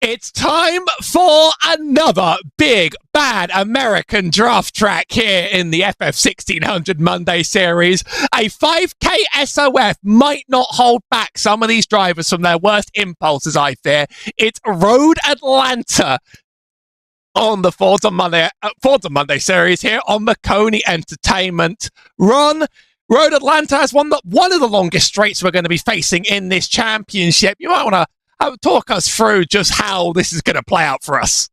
It's time for another big, bad American draft track here in the FF1600 Monday series. A 5K SOF might not hold back some of these drivers from their worst impulses, I fear. It's Road Atlanta on the Forza Monday series here on Maconi Entertainment. Road Atlanta has one of the longest straights we're going to be facing in this championship. You might want to talk us through just how this is going to play out for us.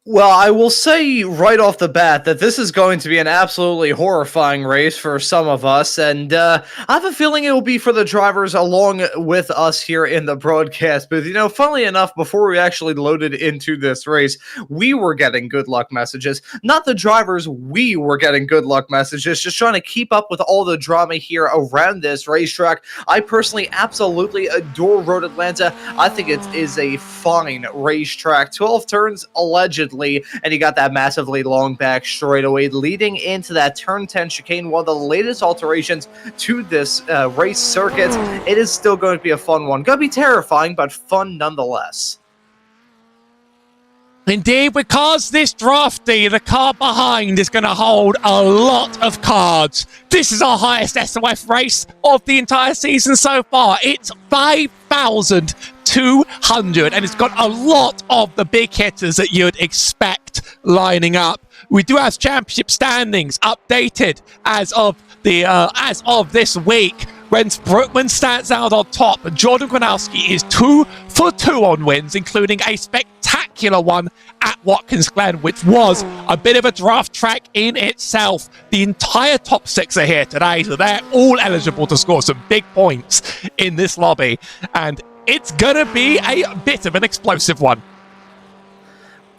Well, I will say right off the bat that this is going to be an absolutely horrifying race for some of us, and I have a feeling it will be for the drivers along with us here in the broadcast booth. You know, funnily enough, before we actually loaded into this race, we were getting good luck messages. Not the drivers, we were getting good luck messages, just trying to keep up with all the drama here around this racetrack. I personally absolutely adore Road Atlanta. I think it is a fine racetrack. 12 turns, allegedly. And you got that massively long back straightaway leading into that turn 10 chicane, one of the latest alterations to this race circuit. It is still going to be a fun one. Going to be terrifying, but fun nonetheless. Indeed, because this drafty, the car behind, is going to hold a lot of cards. This is our highest SOF race of the entire season so far. It's 5,200, and it's got a lot of the big hitters that you'd expect lining up. We do have championship standings updated as of this week. Rens Brookman stands out on top, and Jordan Gronowski is 2 for 2 on wins, including a spectacular one at Watkins Glen, which was a bit of a draft track in itself. The entire top 6 are here today, so they're all eligible to score some big points in this lobby, and it's gonna be a bit of an explosive one.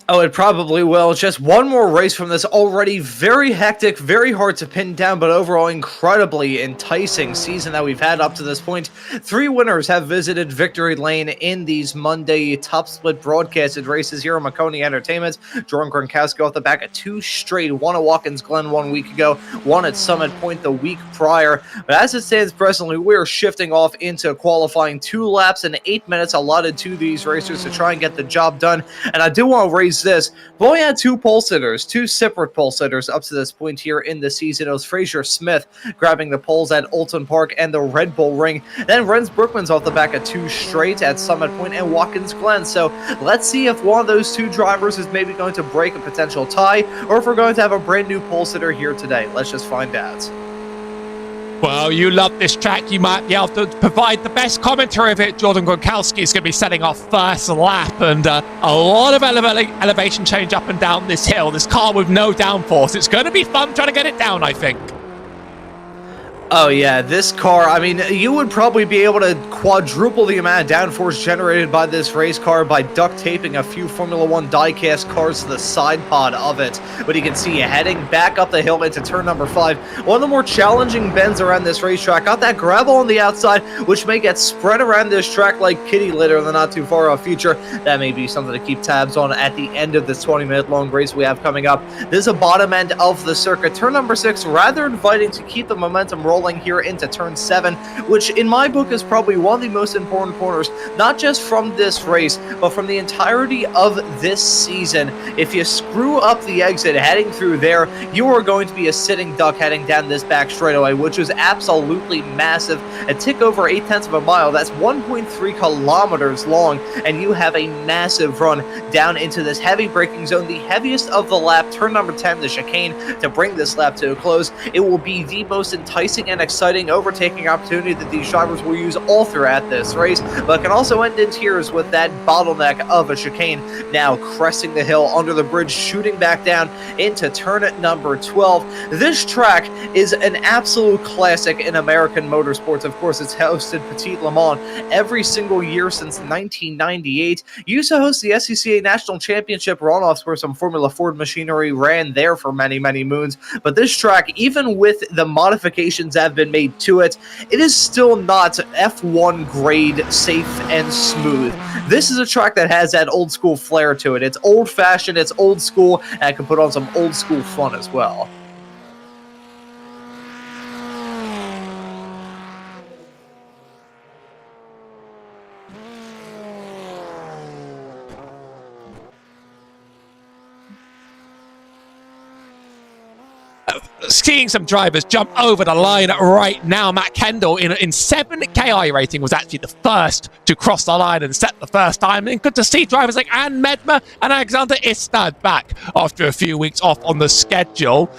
Oh, it probably will. Just one more race from this already very hectic, very hard to pin down, but overall incredibly enticing season that we've had up to this point. 3 winners have visited victory lane in these Monday top split broadcasted races here on Maconi Entertainment. Jordan Gronkowski off the back of 2 straight, one at Watkins Glen 1 week ago, one at Summit Point the week prior. But as it stands presently, we're shifting off into qualifying 2 laps and 8 minutes allotted to these racers to try and get the job done. And I do want to raise this. We've only had 2 pole sitters, 2 separate pole sitters up to this point here in the season. It was Fraser Smith grabbing the poles at Alton Park and the Red Bull Ring. Then Rens Brookman's off the back of 2 straight at Summit Point and Watkins Glen. So let's see if one of those 2 drivers is maybe going to break a potential tie, or if we're going to have a brand new pole sitter here today. Let's just find out. Well, you love this track. You might be able to provide the best commentary of it. Jordan Gronkowski is going to be setting off first lap, and a lot of elevation change up and down this hill. This car with no downforce. It's going to be fun trying to get it down, I think. Oh yeah, this car, I mean, you would probably be able to quadruple the amount of downforce generated by this race car by duct taping a few Formula 1 die-cast cars to the side pod of it. But you can see heading back up the hill into turn number 5. One of the more challenging bends around this racetrack. Got that gravel on the outside, which may get spread around this track like kitty litter in the not too far off future. That may be something to keep tabs on at the end of this 20-minute long race we have coming up. This is a bottom end of the circuit. Turn number 6, rather inviting to keep the momentum rolling here into turn 7, which in my book is probably one of the most important corners, not just from this race, but from the entirety of this season. If you screw up the exit heading through there, you are going to be a sitting duck heading down this back straightaway, which is absolutely massive. A tick over 8/10 of a mile, that's 1.3 kilometers long, and you have a massive run down into this heavy braking zone, the heaviest of the lap, turn number 10, the chicane, to bring this lap to a close. It will be the most enticing and exciting overtaking opportunity that these drivers will use all throughout this race, but can also end in tears with that bottleneck of a chicane. Now cresting the hill under the bridge, shooting back down into turn number 12. This track is an absolute classic in American motorsports. Of course, it's hosted Petit Le Mans every single year since 1998. Used to host the SCCA National Championship runoffs where some Formula Ford machinery ran there for many, many moons. But this track, even with the modifications that have been made to it, it is still not F1 grade safe and smooth. This is a track that has that old school flair to it. It's old fashioned, it's old school, and it can put on some old school fun as well. seeing some drivers jump over the line right now. Matt Kendall in 7K rating was actually the first to cross the line and set the first time. And good to see drivers like Ann Medmer and Alexander Istad back after a few weeks off on the schedule.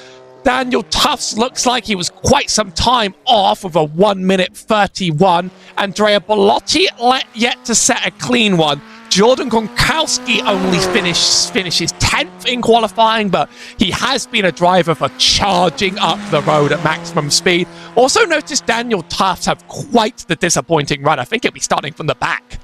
Daniel Tufts looks like he was quite some time off with a 1:31. Andrea Bellotti yet to set a clean one. Jordan Gronkowski only finishes 10th in qualifying, but he has been a driver for charging up the road at maximum speed. Also noticed Daniel Tufts have quite the disappointing run. I think he'll be starting from the back.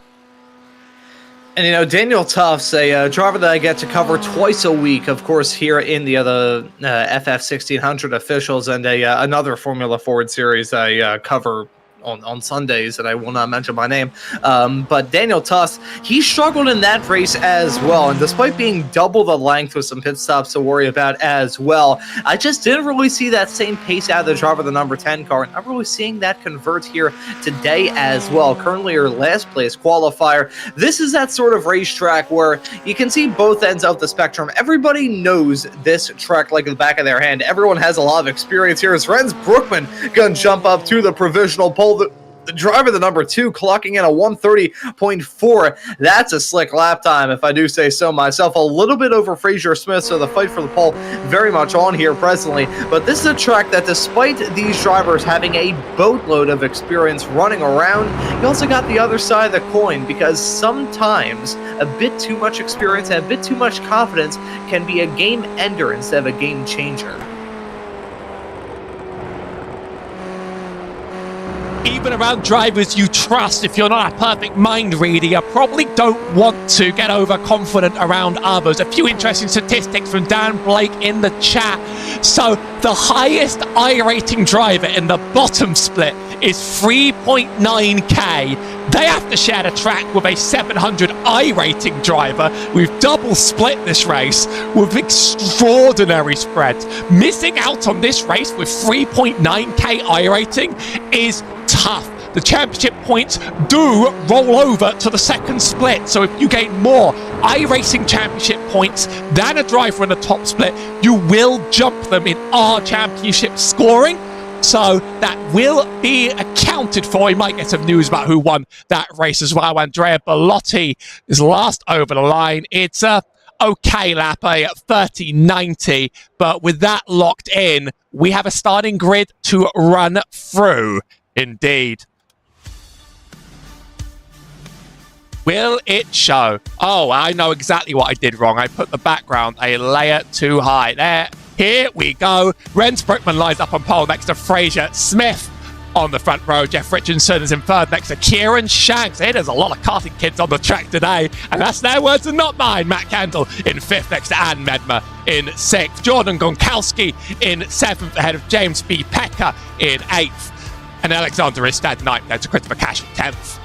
And, you know, Daniel Tufts, a driver that I get to cover twice a week, of course, here in the other FF1600 officials, and another Formula Ford series I cover on Sundays that I will not mention by name. But Daniel Tufts, he struggled in that race as well. And despite being double the length with some pit stops to worry about as well, I just didn't really see that same pace out of the driver of the number 10 car. And I'm really seeing that convert here today as well. Currently your last place qualifier. This is that sort of racetrack where you can see both ends of the spectrum. Everybody knows this track like the back of their hand. Everyone has a lot of experience here. As Renz Brookman gonna jump up to the provisional pole. The driver, the number 2, clocking in a 1:30.4. That's a slick lap time, if I do say so myself. A little bit over Fraser Smith, so the fight for the pole very much on here presently. But this is a track that, despite these drivers having a boatload of experience running around, you also got the other side of the coin, because sometimes a bit too much experience and a bit too much confidence can be a game ender instead of a game changer. Even around drivers you trust, if you're not a perfect mind reader, you probably don't want to get overconfident around others. A few interesting statistics from Dan Blake in the chat. So the highest I-rating driver in the bottom split is 3.9k. They have to share the track with a 700 I-rating driver. We've double split this race with extraordinary spreads. Missing out on this race with 3.9k I-rating is tough. The championship points do roll over to the second split, so if you gain more iRacing championship points than a driver in the top split, you will jump them in our championship scoring. So that will be accounted for. We might get some news about who won that race as well. Andrea Bellotti is last over the line. It's a okay lap, a 30.90, but with that locked in, we have a starting grid to run through. Indeed. Will it show? Oh, I know exactly what I did wrong. I put the background a layer too high. There. Here we go. Renz Brookman lines up on pole next to Fraser Smith on the front row. Jeff Richardson is in third next to Kieran Shanks. Hey, there's a lot of karting kids on the track today, and that's their words and not mine. Matt Kendall in fifth next to Ann Medmer in sixth. Jordan Gronkowski in seventh ahead of James B. Pecker in eighth. And Alexander Istad ninth next to Christopher Cash in 10th.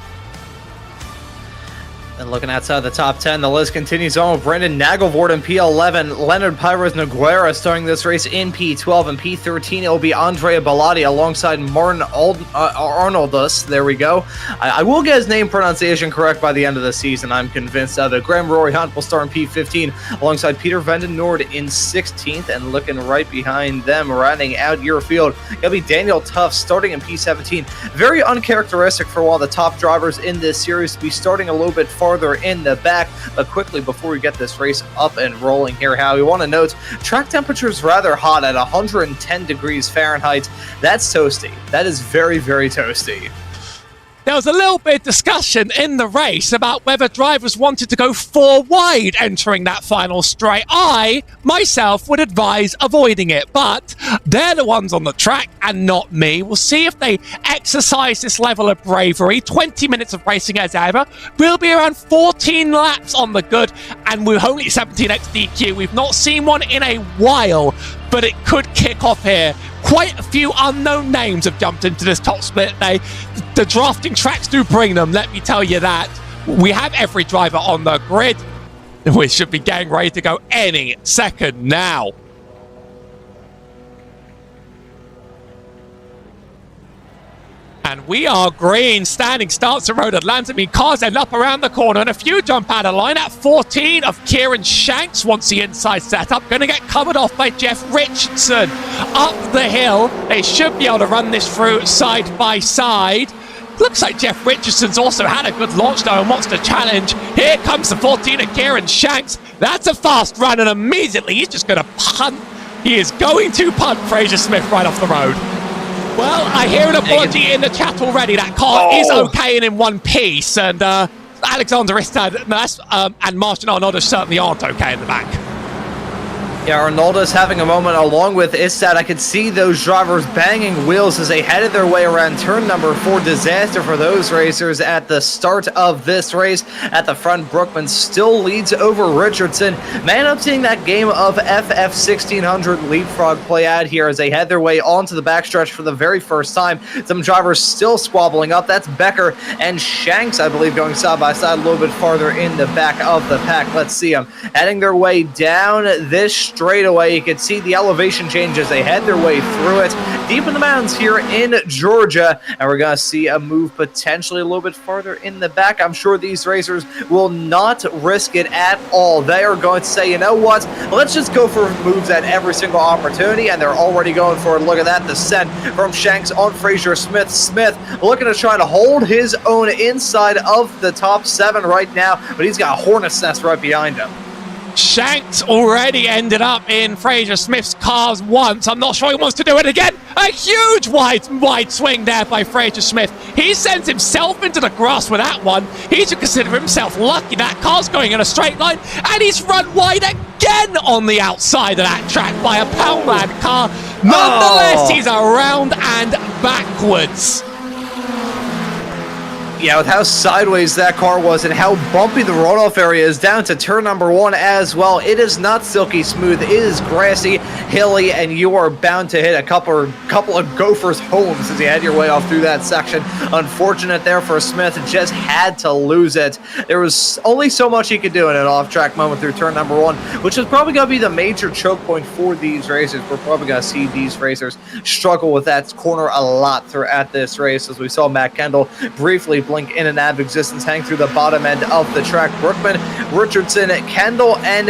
And looking outside the top 10, the list continues on with Brendan Nagelvoort in P11, Leonard Pires Noguera starting this race in P12, and P13 it will be Andrea Bellotti alongside Martin Arnoldus. There we go. I will get his name pronunciation correct by the end of the season, I'm convinced of it. Graham Rory Hunt will start in P15 alongside Peter Vanden Nord in 16th, and looking right behind them, rounding out your field, it'll be Daniel Tufts starting in P17. Very uncharacteristic for one of the top drivers in this series to be starting a little bit farther in the back. But quickly, before we get this race up and rolling here, Howie, we want to note track temperature is rather hot at 110 degrees Fahrenheit. That's toasty. That is very, very toasty. There was a little bit of discussion in the race about whether drivers wanted to go four wide entering that final straight. I, myself, would advise avoiding it, but they're the ones on the track and not me. We'll see if they exercise this level of bravery. 20 minutes of racing as ever. We'll be around 14 laps on the good, and we're only 17x DQ. We've not seen one in a while, but it could kick off here. Quite a few unknown names have jumped into this top split. The drafting tracks do bring them, let me tell you that. We have every driver on the grid. We should be getting ready to go any second now. And we are green. Standing starts at Road Atlanta. I mean, cars end up around the corner, and a few jump out of line. At 14 of Kieran Shanks wants the inside setup. Going to get covered off by Jeff Richardson. Up the hill. They should be able to run this through side by side. Looks like Jeff Richardson's also had a good launch though and wants to challenge. Here comes the 14 of Kieran Shanks. That's a fast run, and immediately he's just going to punt. He is going to punt Fraser Smith right off the road. Well, I hear an apology in the chat already. That car is okay and in one piece, and Alexander Istad and Martin Arnoldo certainly aren't okay in the back. Yeah, Arnoldo's having a moment along with Istad. I could see those drivers banging wheels as they headed their way around turn number 4. Disaster for those racers at the start of this race. At the front, Brookman still leads over Richardson. Man up seeing that game of FF1600 leapfrog play out here as they head their way onto the backstretch for the very first time. Some drivers still squabbling up. That's Becker and Shanks, I believe, going side by side a little bit farther in the back of the pack. Let's see them heading their way down this straightaway. You can see the elevation change as they head their way through it. Deep in the mountains here in Georgia, and we're going to see a move potentially a little bit farther in the back. I'm sure these racers will not risk it at all. They are going to say, you know what, let's just go for moves at every single opportunity, and they're already going for it. Look at that descent from Shanks on Fraser Smith. Smith looking to try to hold his own inside of the top 7 right now, but he's got a hornet's nest right behind him. Shanks already ended up in Fraser Smith's cars once. I'm not sure he wants to do it again. A huge wide swing there by Fraser Smith. He sends himself into the grass with that one. He should consider himself lucky. That car's going in a straight line, and he's run wide again on the outside of that track by a Poundland car. Nonetheless, he's around and backwards. Yeah, with how sideways that car was and how bumpy the runoff area is down to turn number 1 as well. It is not silky smooth. It is grassy, hilly, and you are bound to hit a couple of gophers' homes as you head your way off through that section. Unfortunate there for Smith. Just had to lose it. There was only so much he could do in an off-track moment through turn number 1, which is probably going to be the major choke point for these racers. We're probably going to see these racers struggle with that corner a lot throughout this race, as we saw Matt Kendall briefly blink in and out of existence, hang through the bottom end of the track. Brookman, Richardson, Kendall, and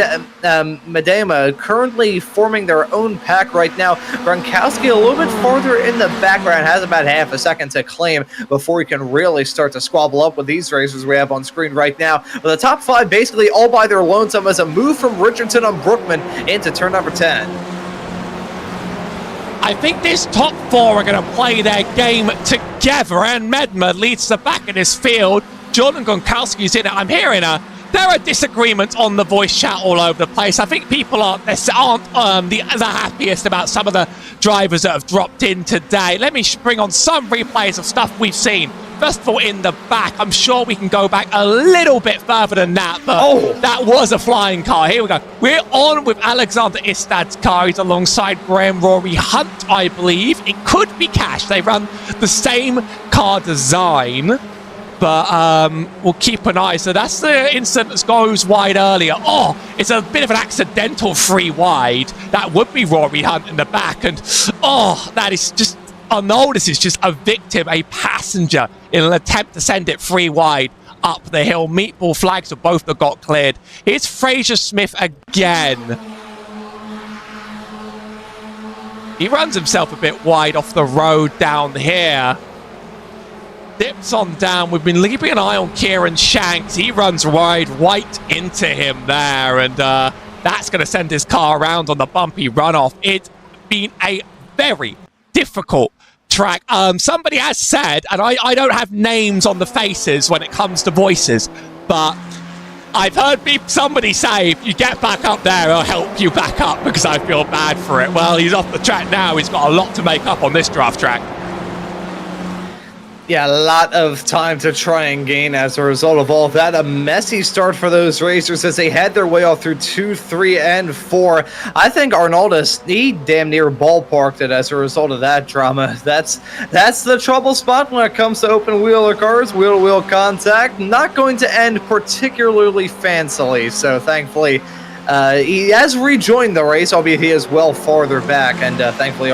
Medema currently forming their own pack right now. Gronkowski a little bit farther in the background, has about half a second to claim before he can really start to squabble up with these racers we have on screen right now. But the top 5 basically all by their lonesome as a move from Richardson on Brookman into turn number 10. I think this top 4 are going to play their game together, and Medma leads the back of this field. Jordan Gronkowski's in it. I'm hearing there are disagreements on the voice chat all over the place. I think people aren't the happiest about some of the drivers that have dropped in today. Let me bring on some replays of stuff we've seen. First of all, in the back, I'm sure we can go back a little bit further than that, but that was a flying car. Here we go. We're on with Alexander Istad's car. He's alongside Graham Rory Hunt, I believe. It could be Cash. They run the same car design, but we'll keep an eye. So that's the incident that goes wide earlier. Oh, it's a bit of an accidental free wide. That would be Rory Hunt in the back, and that is just... Oh no, this is just a victim, a passenger, in an attempt to send it free wide up the hill. Meatball flags for both that got cleared. Here's Fraser Smith again. He runs himself a bit wide off the road down here. Dips on down. We've been keeping an eye on Kieran Shanks. He runs wide right into him there, and that's going to send his car around on the bumpy runoff. It's been a very difficult track. Somebody has said, and I don't have names on the faces when it comes to voices, but I've heard somebody say, if you get back up there, I'll help you back up because I feel bad for it. Well, he's off the track now. He's got a lot to make up on this draft track. Yeah, a lot of time to try and gain as a result of all of that. A messy start for those racers as they head their way off through 2, 3, and 4. I think Arnoldus, he damn near ballparked it as a result of that drama. That's the trouble spot when it comes to open wheeler cars, wheel-to-wheel contact. Not going to end particularly fancily, so thankfully He has rejoined the race, albeit he is well farther back, and thankfully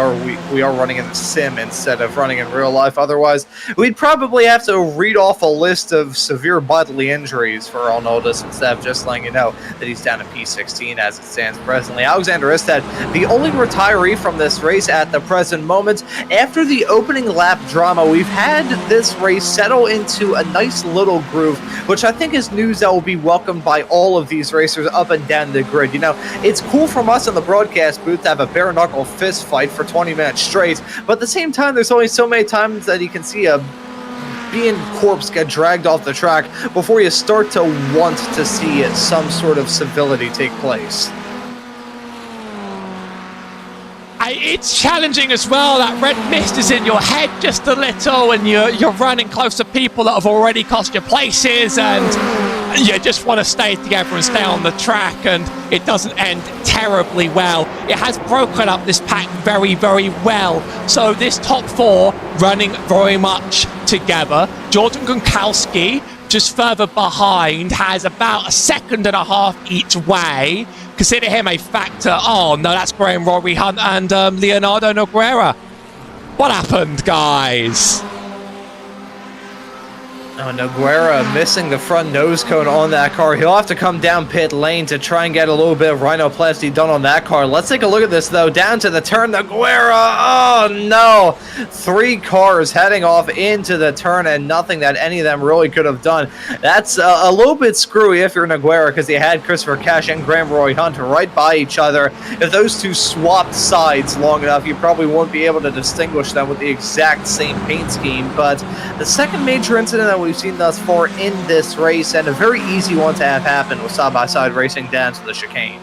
we are running in the sim instead of running in real life. Otherwise, we'd probably have to read off a list of severe bodily injuries for Arnoldus instead of just letting you know that he's down to P16 as it stands presently. Alexander Istad, the only retiree from this race at the present moment. After the opening lap drama, we've had this race settle into a nice little groove, which I think is news that will be welcomed by all of these racers up and down the grid. You know, it's cool from us in the broadcast booth to have a bare knuckle fist fight for 20 minutes straight, but at the same time, there's only so many times that you can see a being corpse get dragged off the track before you start to want to see some sort of civility take place. It's challenging as well. That red mist is in your head just a little, and you're running close to people that have already cost you places, and you just want to stay together and stay on the track, and it doesn't end terribly well. It has broken up this pack very, very well. So this top four running very much together. Jordan Gunkowski just further behind has about a second and a half each way. Consider him a factor. Oh no, that's Graham Rory Hunt and Leonardo Nogueira. What happened, guys? Oh, Nogueira missing the front nose cone on that car. He'll have to come down pit lane to try and get a little bit of rhinoplasty done on that car. Let's take a look at this, though. Down to the turn, Nogueira. Oh, no. 3 cars heading off into the turn and nothing that any of them really could have done. That's a little bit screwy if you're Nogueira, because you had Christopher Cash and Graham Roy Hunt right by each other. If those two swapped sides long enough, you probably won't be able to distinguish them with the exact same paint scheme. But the second major incident that we've seen thus far in this race, and a very easy one to have happen, with side-by-side racing down to the chicane.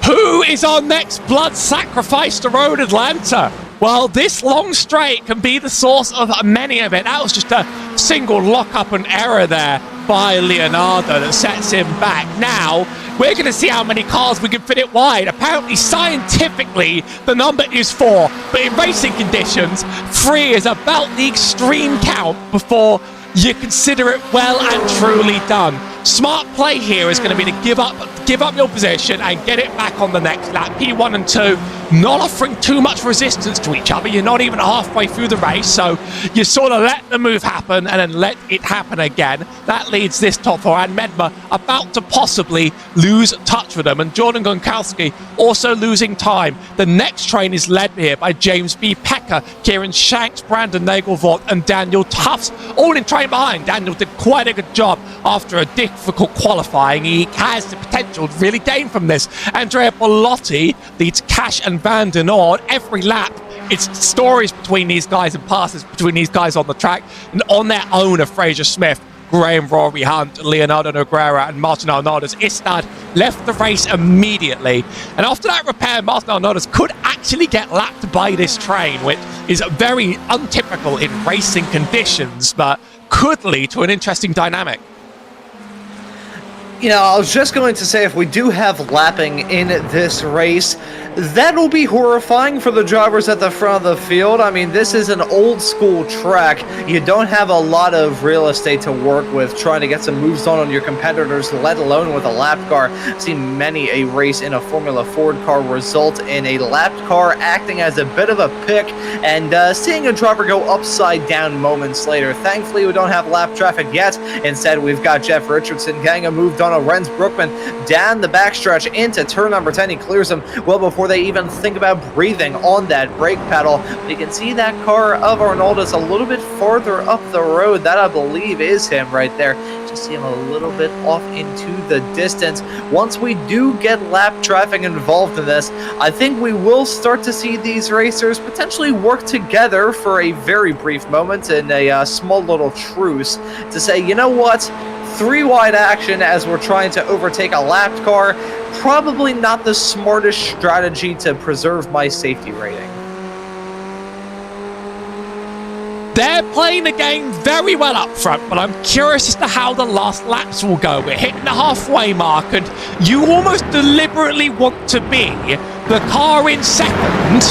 Who is our next blood sacrifice to Road Atlanta? Well, this long straight can be the source of many of it. That was just a single lock-up and error there by Leonardo that sets him back. Now, we're going to see how many cars we can fit it wide. Apparently, scientifically, the number is 4. But in racing conditions, 3 is about the extreme count before you consider it well and truly done. Smart play here is going to be to give up your position and get it back on the next lap. P1 and 2 not offering too much resistance to each other. You're not even halfway through the race, so you sort of let the move happen and then let it happen again. That leads this top 4, and Medma about to possibly lose touch with them, and Jordan Gunkowski also losing time. The next train is led here by James B. Pecker, Kieran Shanks, Brandon Nagelvort, and Daniel Tufts, all in train behind. Daniel did quite a good job after a difficult qualifying. He has the potential to really gain from this. Andrea Bellotti leads Cash and Van den Oord. Every lap, it's stories between these guys and passes between these guys on the track, and on their own are Fraser Smith, Graham Rory Hunt, Leonardo Nogueira, and Martin Arnoldas. Istad left the race immediately, and after that repair, Martin Arnoldas could actually get lapped by this train, which is very untypical in racing conditions, but could lead to an interesting dynamic. You know, I was just going to say, if we do have lapping in this race, that'll be horrifying for the drivers at the front of the field. I mean, this is an old school track. You don't have a lot of real estate to work with trying to get some moves done on your competitors, let alone with a lap car. I've seen many a race in a Formula Ford car result in a lapped car acting as a bit of a pick and seeing a driver go upside down moments later. Thankfully, we don't have lap traffic yet. Instead, we've got Jeff Richardson getting a move done on Renz Brookman down the backstretch into turn number 10. He clears him well before they even think about breathing on that brake pedal. But you can see that car of Arnoldus a little bit farther up the road. That, I believe, is him right there. Just see him a little bit off into the distance. Once we do get lap traffic involved in this, I think we will start to see these racers potentially work together for a very brief moment in a small little truce to say, you know what? 3-wide action as we're trying to overtake a lapped car, probably not the smartest strategy to preserve my safety rating. They're playing the game very well up front, but I'm curious as to how the last laps will go. We're hitting the halfway mark, and you almost deliberately want to be the car in second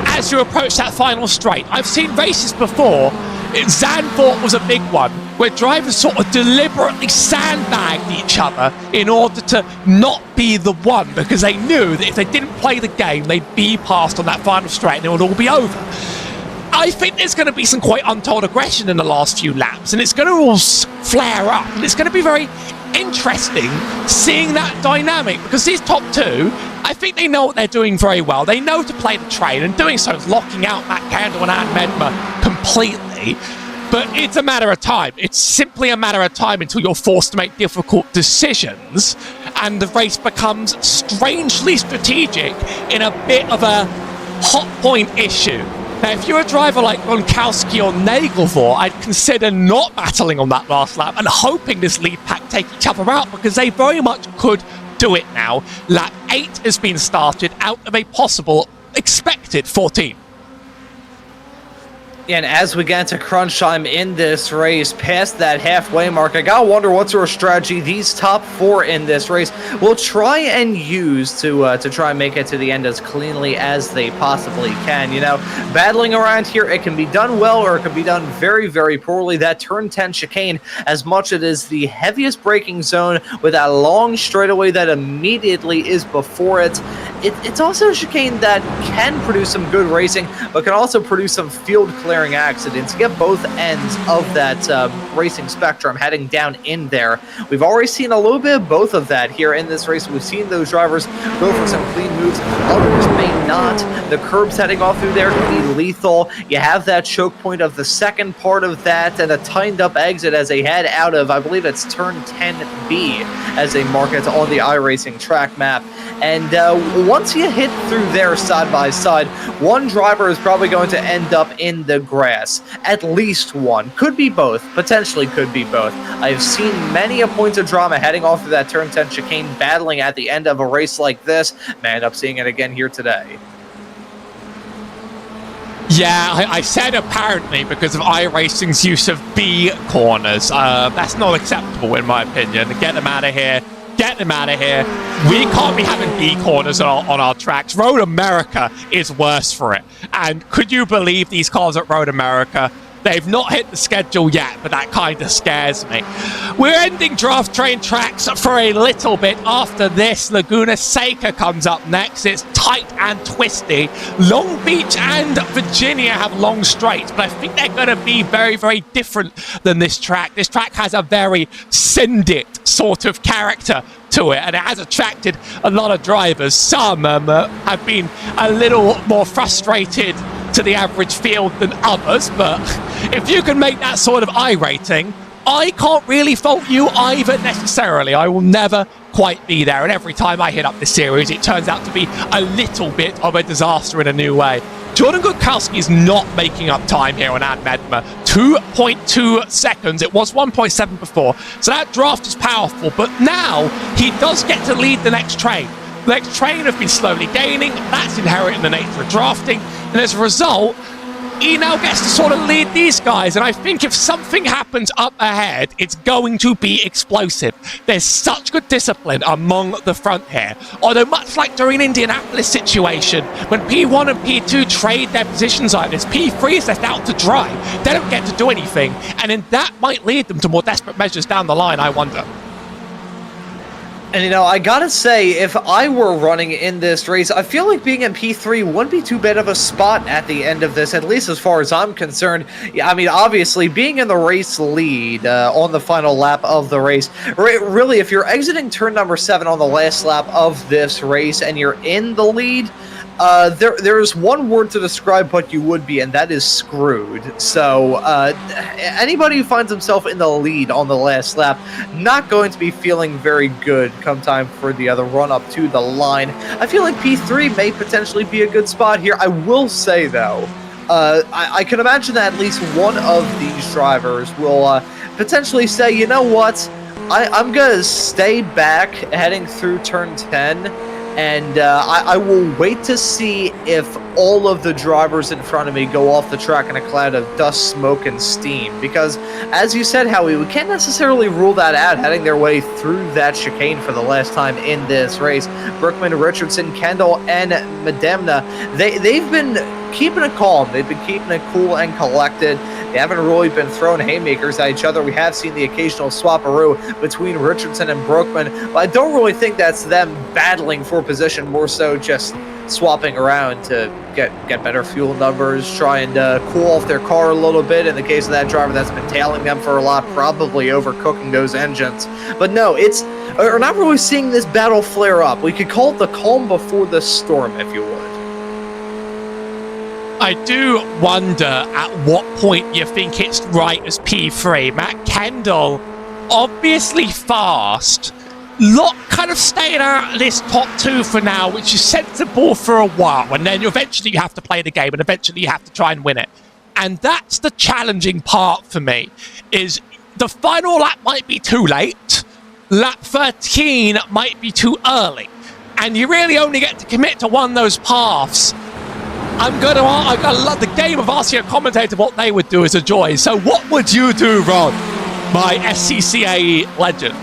as you approach that final straight. I've seen races before. Zandvoort was a big one, where drivers sort of deliberately sandbagged each other in order to not be the one, because they knew that if they didn't play the game, they'd be passed on that final straight and it would all be over. I think there's going to be some quite untold aggression in the last few laps, and it's going to all flare up, and it's going to be very interesting seeing that dynamic, because these top two, I think they know what they're doing very well. They know to play the train, and doing so is locking out Matt Candle and Ann Medmer completely. But it's a matter of time. It's simply a matter of time until you're forced to make difficult decisions, and the race becomes strangely strategic in a bit of a hot point issue. Now, if you're a driver like Gronkowski or Nagelvor, I'd consider not battling on that last lap and hoping this lead pack take each other out, because they very much could do it now. Lap 8 has been started out of a possible expected 14. And as we get to crunch time in this race, past that halfway mark, I gotta wonder what sort of strategy these top four in this race will try and use to try and make it to the end as cleanly as they possibly can. You know, battling around here, it can be done well or it can be done very, very poorly. That turn 10 chicane, as much as it is the heaviest braking zone with that long straightaway that immediately is before it, it's also a chicane that can produce some good racing, but can also produce some field clearing accidents. You get both ends of that racing spectrum heading down in there. We've already seen a little bit of both of that here in this race. We've seen those drivers go for some clean moves, others may not. The curbs heading off through there can be lethal. You have that choke point of the second part of that and a tightened up exit as they head out of, I believe it's turn 10B, as they mark it on the iRacing track map. And once you hit through there side by side, one driver is probably going to end up in the grass. At least one. Could be both. Potentially could be both. I've seen many a points of drama heading off of that turn 10 chicane, battling at the end of a race like this. Man, I'm seeing it again here today. Yeah, I said apparently because of iRacing's use of B corners. That's not acceptable in my opinion. Get them out of here. Get them out of here. We can't be having B corners on our tracks. Road America is worse for it. And could you believe these cars at Road America? They've not hit the schedule yet, but that kind of scares me. We're ending Draft Train tracks for a little bit after this. Laguna Seca comes up next. It's tight and twisty. Long Beach and Virginia have long straights, but I think they're going to be very, very different than this track. This track has a very Send-It sort of character to it, and it has attracted a lot of drivers. Some have been a little more frustrated to the average field than others, but if you can make that sort of I-rating, I can't really fault you either necessarily. I will never quite be there, and every time I hit up this series, it turns out to be a little bit of a disaster in a new way. Jordan Gutkowski is not making up time here on Ann Medmer. 2.2 seconds. It was 1.7 before, so that draft is powerful, but now he does get to lead the next train. The next train have been slowly gaining. That's inherent in the nature of drafting, and as a result, he now gets to sort of lead these guys, and I think if something happens up ahead, it's going to be explosive. There's such good discipline among the front here. Although much like during Indianapolis situation, when P1 and P2 trade their positions like this, P3 is left out to dry. They don't get to do anything, and then that might lead them to more desperate measures down the line, I wonder. And, you know, I gotta say, if I were running in this race, I feel like being in P3 wouldn't be too bad of a spot at the end of this, at least as far as I'm concerned. I mean, obviously, being in the race lead on the final lap of the race, really, if you're exiting turn number 7 on the last lap of this race and you're in the lead, there's one word to describe what you would be, and that is screwed. So anybody who finds himself in the lead on the last lap, not going to be feeling very good come time for the other run up to the line. I feel like P3 may potentially be a good spot here. I will say, though, I can imagine that at least one of these drivers will potentially say, you know what, I'm going to stay back heading through turn 10, and I will wait to see if all of the drivers in front of me go off the track in a cloud of dust, smoke, and steam. Because, as you said, Howie, we can't necessarily rule that out heading their way through that chicane for the last time in this race. Brookman, Richardson, Kendall, and Medemna, they've been keeping it calm. They've been keeping it cool and collected. They haven't really been throwing haymakers at each other. We have seen the occasional swap-a-roo between Richardson and Brookman, but I don't really think that's them battling for position, more so just swapping around to get better fuel numbers, trying to cool off their car a little bit. In the case of that driver that's been tailing them for a lot, probably overcooking those engines. But no, we're not really seeing this battle flare up. We could call it the calm before the storm, if you would. I do wonder at what point you think it's right as P3. Matt Kendall, obviously fast, kind of staying out of this top two for now, which is sensible for a while, and then eventually you have to play the game, and eventually you have to try and win it. And that's the challenging part for me, is the final lap might be too late, lap 13 might be too early, and you really only get to commit to one of those paths. I love the game of asking a commentator what they would do is a joy. So what would you do, Ron, my SCCA legend?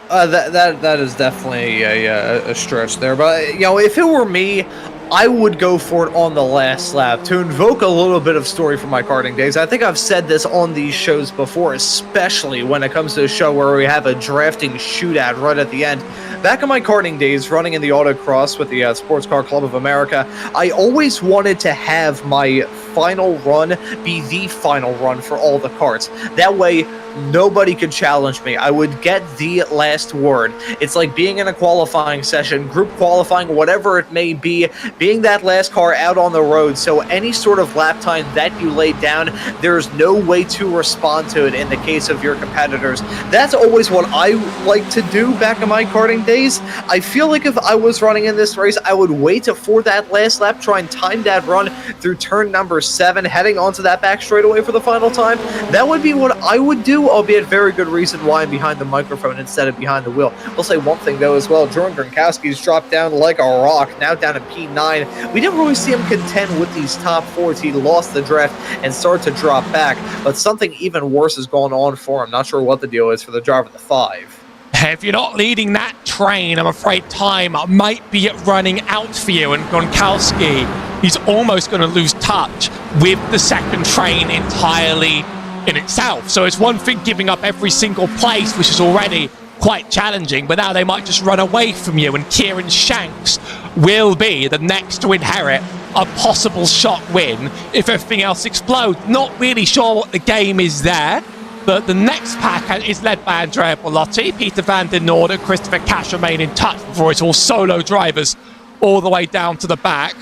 That is definitely a stretch there, but if it were me, I would go for it on the last lap to invoke a little bit of story from my karting days. I think I've said this on these shows before, especially when it comes to a show where we have a drafting shootout right at the end. Back in my karting days, running in the autocross with the Sports Car Club of America, I always wanted to have my final run be the final run for all the karts. That way, nobody could challenge me. I would get the last word. It's like being in a qualifying session, group qualifying, whatever it may be, being that last car out on the road. So any sort of lap time that you laid down, there's no way to respond to it in the case of your competitors. That's always what I like to do back in my karting days. I feel like if I was running in this race, I would wait for that last lap, try and time that run through turn number 7, heading onto that back straightaway for the final time. That would be what I would do, albeit very good reason why I'm behind the microphone instead of behind the wheel. I'll say one thing though as well, Jordan Gronkowski's dropped down like a rock, now down in P9. We didn't really see him contend with these top fours. He lost the draft and started to drop back, but something even worse is going on for him. Not sure what the deal is for the driver of the 5. If you're not leading that train, I'm afraid time might be running out for you, and Gronkowski, he's almost going to lose touch with the second train entirely in itself. So it's one thing giving up every single place, which is already quite challenging, but now they might just run away from you, and Kieran Shanks will be the next to inherit a possible shock win if everything else explodes. Not really sure what the game is there, but the next pack is led by Andrea Bellotti, Peter van den Noorden, Christopher Cash remain in touch before it's all solo drivers all the way down to the back.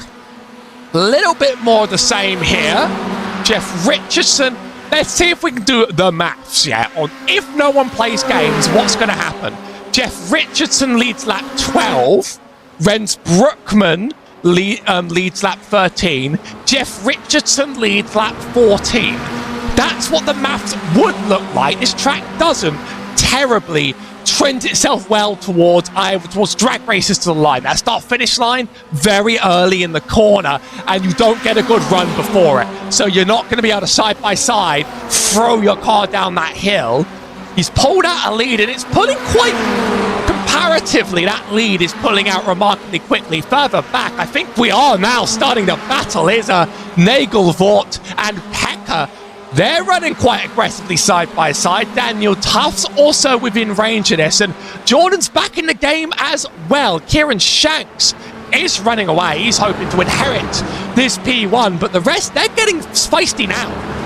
A little bit more the same here. Jeff Richardson. Let's see if we can do the maths, on if no one plays games, what's going to happen? Jeff Richardson leads lap 12. Renz Brookman leads lap 13. Jeff Richardson leads lap 14. That's what the maths would look like. This track doesn't terribly trend itself well towards drag races to the line. That start-finish line, very early in the corner, and you don't get a good run before it. So you're not going to be able to side-by-side throw your car down that hill. He's pulled out a lead, and it's pulling quite comparatively. That lead is pulling out remarkably quickly. Further back, I think we are now starting to battle. Here's Nagelvort and Pekka. They're running quite aggressively side by side. Daniel Tuff's also within range of this, and Jordan's back in the game as well. Kieran Shanks is running away. He's hoping to inherit this P1, but the rest, they're getting feisty now.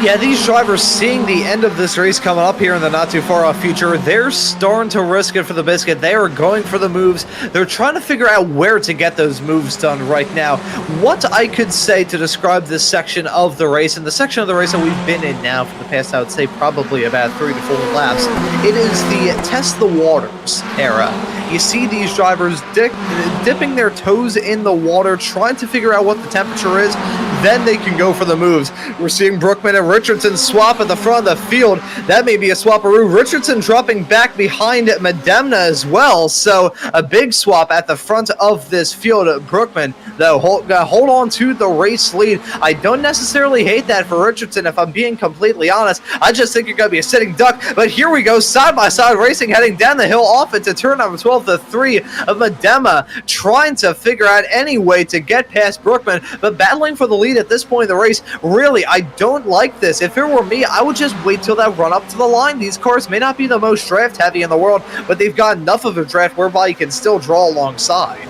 Yeah, these drivers seeing the end of this race coming up here in the not too far off future, they're starting to risk it for the biscuit. They are going for the moves. They're trying to figure out where to get those moves done right now. What I could say to describe this section of the race, and the section of the race that we've been in now for the past, I would say, probably about 3 to 4 laps, it is the test the waters era. You see these drivers dipping their toes in the water, trying to figure out what the temperature is. then they can go for the moves. We're seeing Brookman and Richardson swap at the front of the field. That may be a swaparoo. Richardson dropping back behind Medemna as well, so a big swap at the front of this field. Brookman, though, hold on to the race lead. I don't necessarily hate that for Richardson, if I'm being completely honest. I just think you're going to be a sitting duck, but here we go, side-by-side racing, heading down the hill off into turn number 12, the 3 of Medemna, trying to figure out any way to get past Brookman, but battling for the lead at this point in the race. Really, I don't like this. If it were me, I would just wait till that run up to the line. These cars may not be the most draft heavy in the world, but they've got enough of a draft whereby you can still draw alongside.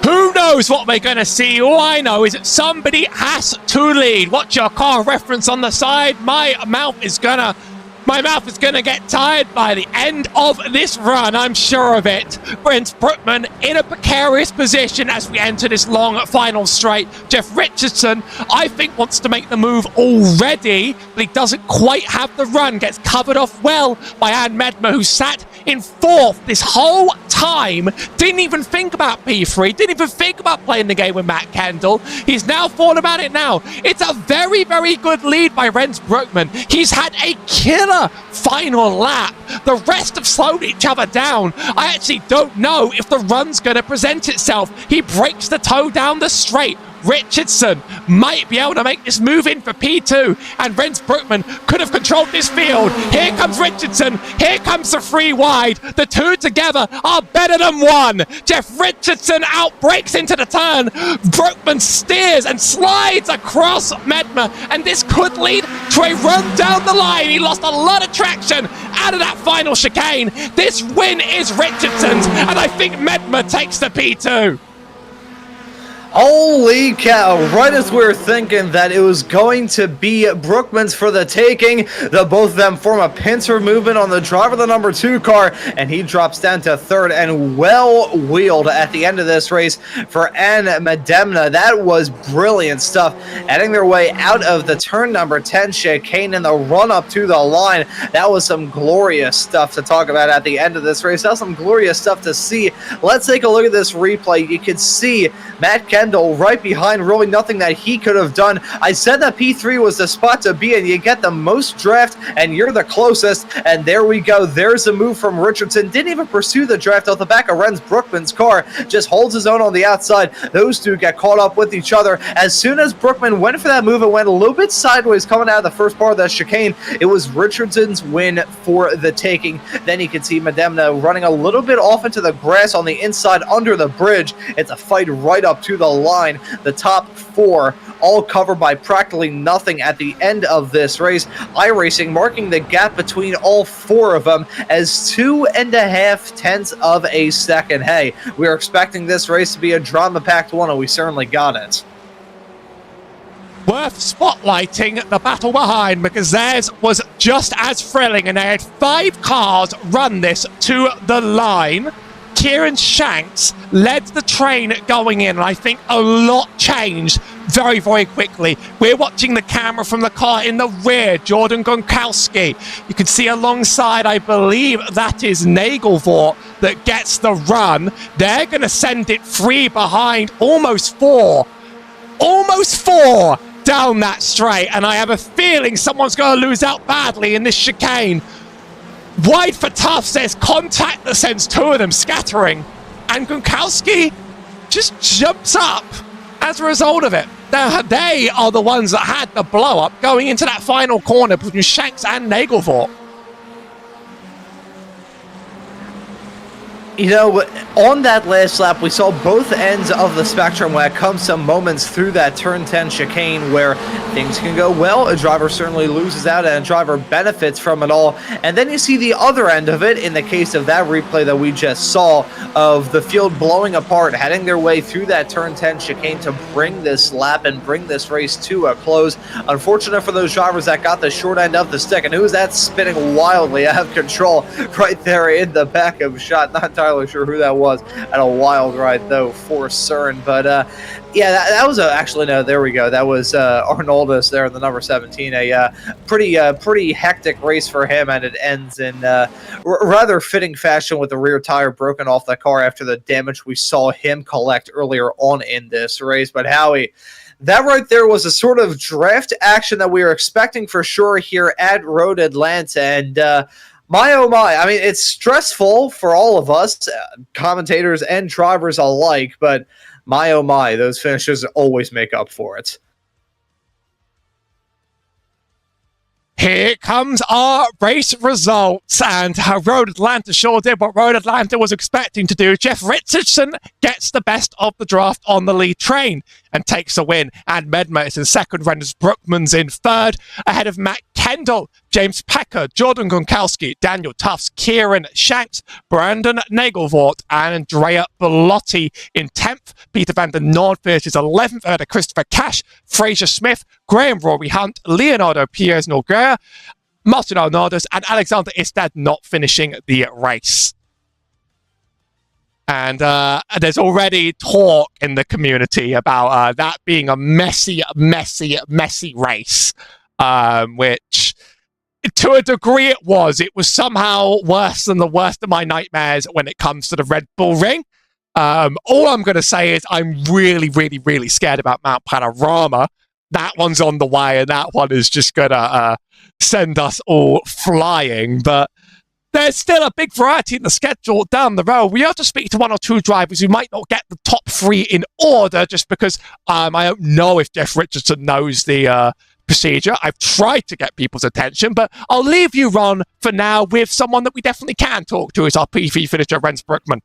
Who knows what we're going to see? All I know is that somebody has to lead. Watch your car reference on the side. My mouth is going to get tired by the end of this run, I'm sure of it. Brent Brookman in a precarious position as we enter this long final straight. Jeff Richardson, I think, wants to make the move already, but he doesn't quite have the run. Gets covered off well by Ann Medmer, who sat in 4th this whole time. Didn't even think about P3. Didn't even think about playing the game with Matt Kendall. He's now thought about it now. It's a very, very good lead by Renz Brookman. He's had a killer final lap. The rest have slowed each other down. I actually don't know if the run's going to present itself. He breaks the toe down the straight. Richardson might be able to make this move in for P2, and Renz Brookman could have controlled this field. Here comes Richardson. Here comes the 3 wide. The 2 together are better than 1. Jeff Richardson outbreaks into the turn. Brookman steers and slides across Medmer, and this could lead to a run down the line. He lost a lot of traction out of that final chicane. This win is Richardson's, and I think Medmer takes the P2. Holy cow, right as we were thinking that it was going to be Brookman's for the taking, the both of them form a pincer movement on the driver of the number 2 car, and he drops down to 3rd and well wheeled at the end of this race for Ann Medemna. That was brilliant stuff, heading their way out of the turn number 10 chicane in the run up to the line. That was some glorious stuff to talk about at the end of this race. That was some glorious stuff to see. Let's take a look at this replay. You could see Matt Kendall right behind, really nothing that he could have done. I said that P3 was the spot to be in. You get the most draft, and you're the closest, and there we go. There's a move from Richardson. Didn't even pursue the draft off the back of Renz Brookman's car. Just holds his own on the outside. Those two get caught up with each other. As soon as Brookman went for that move, it went a little bit sideways coming out of the first part of that chicane. It was Richardson's win for the taking. Then you can see Medemna running a little bit off into the grass on the inside under the bridge. It's a fight right up to the line. The top 4 all covered by practically nothing at the end of this race. iRacing marking the gap between all 4 of them as 2.5 tenths of a second. Hey, we were expecting this race to be a drama-packed one, and we certainly got it. Worth spotlighting the battle behind, because theirs was just as thrilling, and they had 5 cars run this to the line. Kieran Shanks led the train going in, and I think a lot changed very, very quickly. We're watching the camera from the car in the rear, Jordan Gronkowski. You can see alongside, I believe that is Nagelvort that gets the run. They're going to send it 3 behind, almost 4 down that straight, and I have a feeling someone's going to lose out badly in this chicane. Wide for Tough says contact that sends 2 of them scattering, and Gronkowski just jumps up as a result of it. They are the ones that had the blow up going into that final corner between Shanks and Nagelvort. You know, on that last lap, we saw both ends of the spectrum when it comes to moments through that turn 10 chicane where things can go well. A driver certainly loses out, and a driver benefits from it all. And then you see the other end of it in the case of that replay that we just saw of the field blowing apart, heading their way through that turn 10 chicane to bring this lap and bring this race to a close. Unfortunate for those drivers that got the short end of the stick. And who's that spinning wildly out of control right there in the back of shot? Not entirely entirely sure who that was. At a wild ride, though, for certain. But yeah, that was actually, no, there we go. That was Arnoldus there in the number 17. A pretty hectic race for him, and it ends in rather fitting fashion with the rear tire broken off the car after the damage we saw him collect earlier on in this race. But Howie, that right there was a sort of draft action that we were expecting for sure here at Road Atlanta. And my oh my, I mean, it's stressful for all of us, commentators and drivers alike, but my oh my, those finishes always make up for it. Here comes our race results, and Road Atlanta sure did what Road Atlanta was expecting to do. Jeff Richardson gets the best of the draft on the lead train and takes a win, and Medma is in second, Renders Brookman's in third, ahead of Matt Kendall, James Pecker, Jordan Gronkowski, Daniel Tufts, Kieran Shanks, Brandon Nagelvort, and Andrea Bellotti in 10th. Peter van der Noord finishes 11th, ahead of Christopher Cash, Fraser Smith, Graham Rory Hunt, Leonardo Pierres Nogueira, Martin Arnoldas, and Alexander Istad not finishing the race. And there's already talk in the community about that being a messy race, which to a degree it was. It was somehow worse than the worst of my nightmares when it comes to the Red Bull Ring. All I'm going to say is I'm really scared about Mount Panorama. That one's on the way, and that one is just going to send us all flying. But there's still a big variety in the schedule down the road. We have to speak to one or two drivers who might not get the top three in order just because I don't know if Jeff Richardson knows the procedure. I've tried to get people's attention, but I'll leave you, Ron, for now with someone that we definitely can talk to, is our P3 finisher, Rens Brookman.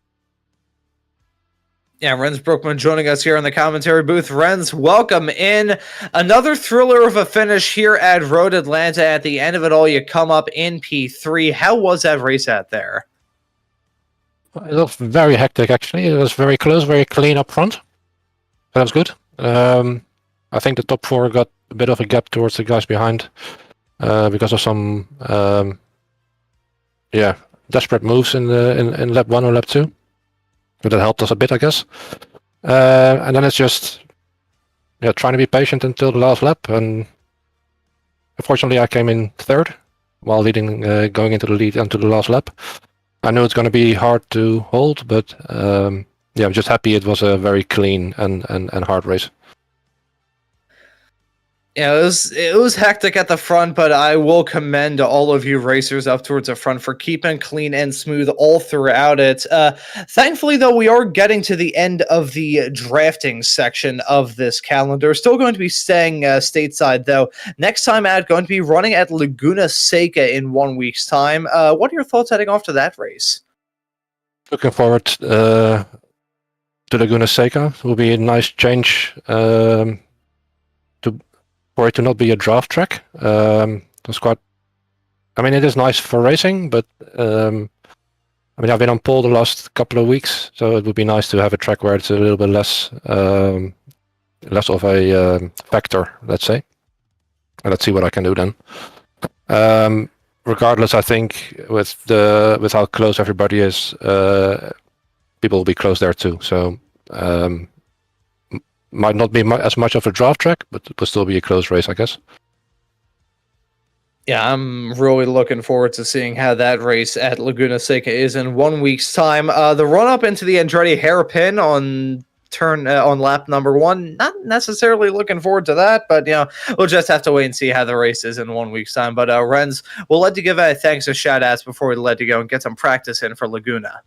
Yeah, Rens Brookman joining us here in the commentary booth. Rens, welcome in. Another thriller of a finish here at Road Atlanta. At the end of it all, you come up in P3. How was that race out there? It was very hectic, actually. It was very close, very clean up front. That was good. I think the top four got a bit of a gap towards the guys behind because of some desperate moves in lap 1 or lap 2. But that helped us a bit, I guess. And then it's just trying to be patient until the last lap. And unfortunately, I came in third while leading, going into the lead until the last lap. I knew it's going to be hard to hold, but I'm just happy it was a very clean and hard race. Yeah, it was hectic at the front, but I will commend all of you racers up towards the front for keeping clean and smooth all throughout it. Thankfully, though, we are getting to the end of the drafting section of this calendar. Still going to be staying stateside, though. Next time out, going to be running at Laguna Seca in 1 week's time. What are your thoughts heading off to that race? Looking forward to Laguna Seca. It will be a nice change for it to not be a draft track. It's quite. I mean, it is nice for racing, but I've been on pole the last couple of weeks, so it would be nice to have a track where it's a little bit less of a factor, let's say. And let's see what I can do then. Regardless, I think with how close everybody is, people will be close there too. So. Might not be as much of a draft track, but it will still be a close race, I guess. Yeah, I'm really looking forward to seeing how that race at Laguna Seca is in 1 week's time. The run-up into the Andretti hairpin on lap number 1, not necessarily looking forward to that, but we'll just have to wait and see how the race is in 1 week's time. But Rens, we'll let you give thanks and shout-outs before we let you go and get some practice in for Laguna.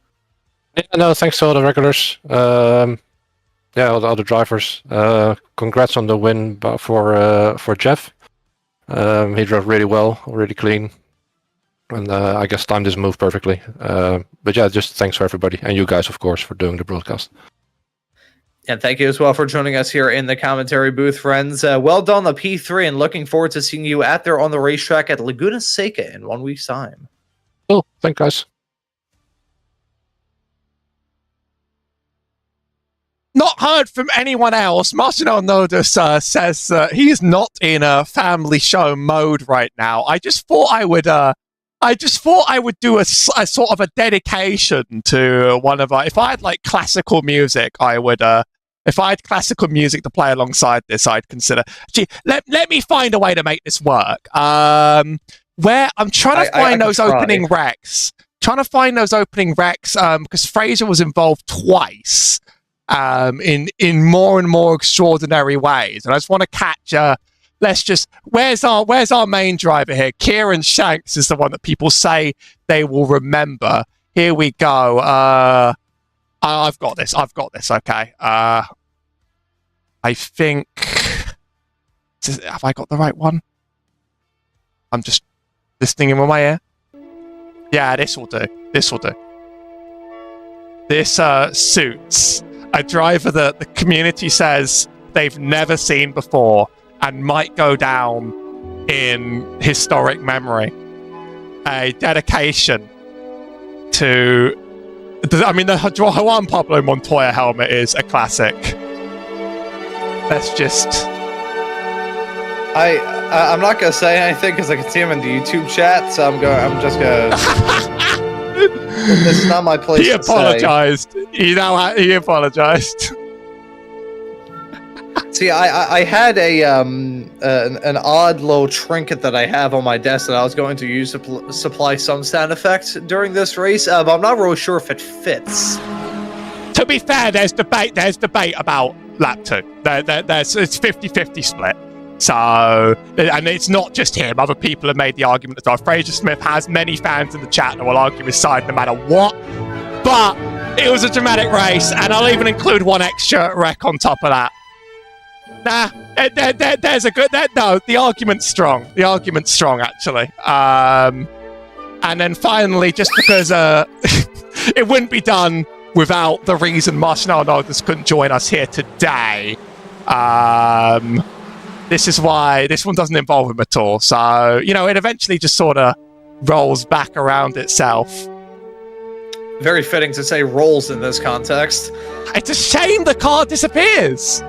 Yeah, no, thanks to all the regulars. All the other drivers. Congrats on the win for Jeff. He drove really well, really clean, and I guess timed his move perfectly. But yeah, just thanks for everybody, and you guys, of course, for doing the broadcast. And thank you as well for joining us here in the commentary booth, friends. Well done, the P3, and looking forward to seeing you out there on the racetrack at Laguna Seca in 1 week's time. Cool, thanks, guys. Not heard from anyone else. Martin Arnoldas says he is not in a family show mode right now. I just thought I would I just thought I would do a sort of a dedication to one of our. If I had like classical music, I would. If I had classical music to play alongside this, I'd consider. Gee, let me find a way to make this work. Where I'm trying to find those opening recs. Trying to find those opening recs because Fraser was involved twice in more and more extraordinary ways, and I just want to catch. Where's our main driver here? Kieran Shanks is the one that people say they will remember. Here we go. I've got this. Okay. I think. Have I got the right one? I'm just listening in my ear. Yeah, this will do. This suits a driver that the community says they've never seen before and might go down in historic memory. A dedication to... I mean, the Juan Pablo Montoya helmet is a classic. Let's just... I'm not gonna say anything because I can see him in the YouTube chat, so I'm just gonna. This is not my place. He apologized. He apologized. See, I had an odd little trinket that I have on my desk that I was going to use to supply some sound effects during this race, but I'm not really sure if it fits. To be fair, there's debate about lap 2. It's 50-50 split. So, and it's not just him. Other people have made the argument as well. Fraser Smith has many fans in the chat that will argue his side no matter what. But it was a dramatic race, and I'll even include one extra wreck on top of that. Nah, there's a good... No, the argument's strong. The argument's strong, actually. And then finally, just because it wouldn't be done without the reason Martian Arnolds couldn't join us here today. This is why this one doesn't involve him at all. So, it eventually just sort of rolls back around itself. Very fitting to say rolls in this context. It's a shame the car disappears.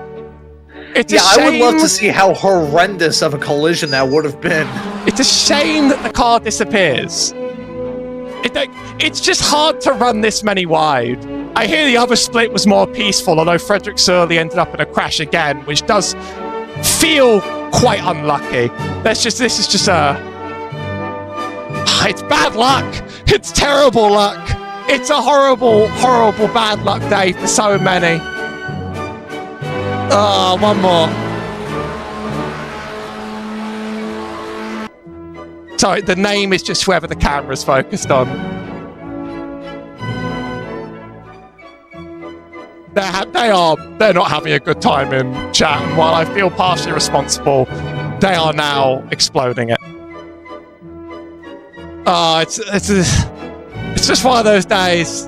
It's a shame. I would love to see how horrendous of a collision that would have been. It's a shame that the car disappears. It's just hard to run this many wide. I hear the other split was more peaceful, although Frederick Surley ended up in a crash again, which does feel quite unlucky. This is just it's bad luck. It's terrible luck. It's a horrible, horrible bad luck day for so many. Oh, one more. Sorry, the name is just whoever the camera's focused on. They're not having a good time in chat, and while I feel partially responsible, they are now exploding it. It's just one of those days.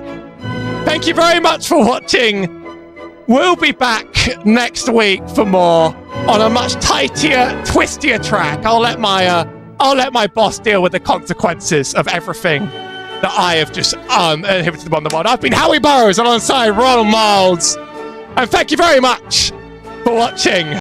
Thank you very much for watching. We'll be back next week for more on a much tighter, twistier track. I'll let my boss deal with the consequences of everything that I have just inhibited on the world. I've been Howie Burrows alongside Ronald Miles, and thank you very much for watching.